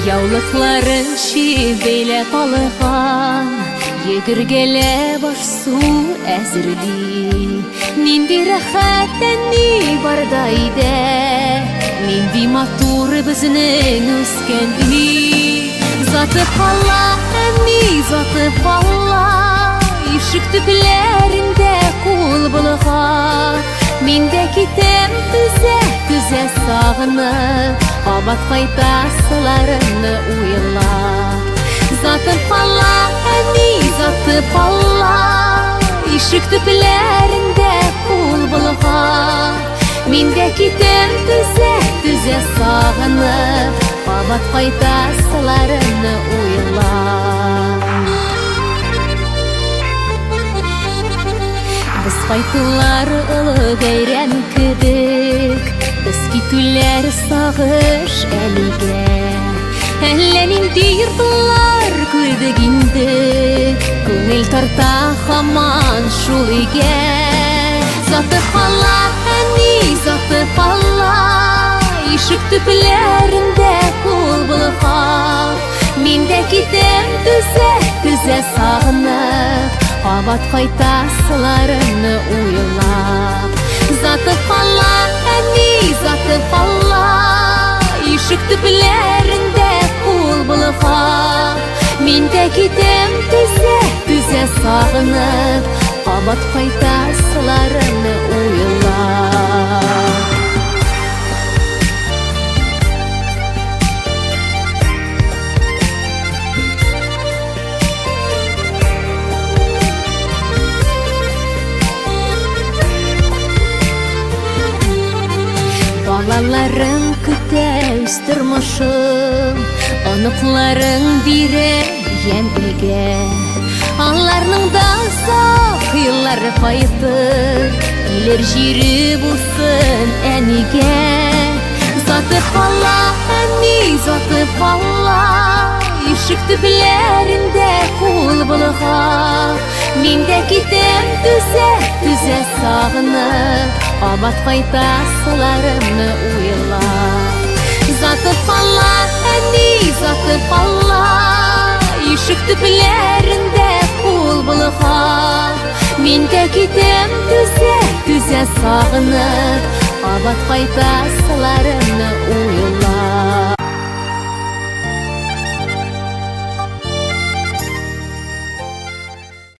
Яулыкларын шибейлеп алган, йөгергеле баш су әзерли. Нинди рәхәт әни барда иде, нинди матур безнең үскән үй. Заты кала әни, заты кала, ишек төпләрендә кул булган. Мин дә китәм түзә сагынып, кабат кайтасыларымны уйлап. Заты кала әни, заты кала, ишек төпләрендә кул булган. Мин дә китәм түзә сагынып, кабат кайтасыларымны уйлап. Без кайтулар олы бәйрәм кебек, без китүләр сагыш әлегә. Әллә нинди йортлар күрдек инде, күңел тарта һаман шул өйгә. Заты кала әни, заты кала, ишек төпләрендә кул булган. Мин дә китәм түзә сагынып, кабат кайтасыларымны уйлап. Заты кала әни, заты кала, ишек төпләрендә кул булган. Мин дә китәм түзә сагынып, кабат кайтасыларымны уйлап. Балаларың көтә үз тормышын, оныкларың бирә ямбегә. Аларның да сак еллары кайтыр, килер җире булсын әнигә. Заты кала әни, заты кала, ишек төпләрендә кул булган. Мин дә китәм түзә сагынып, кабат кайтасыларымны уйлап. Заты кала әни, заты кала, ишек төпләрендә кул булган. Мин дә китәм түзә сагынып, кабат кайтасыларымны уйлап.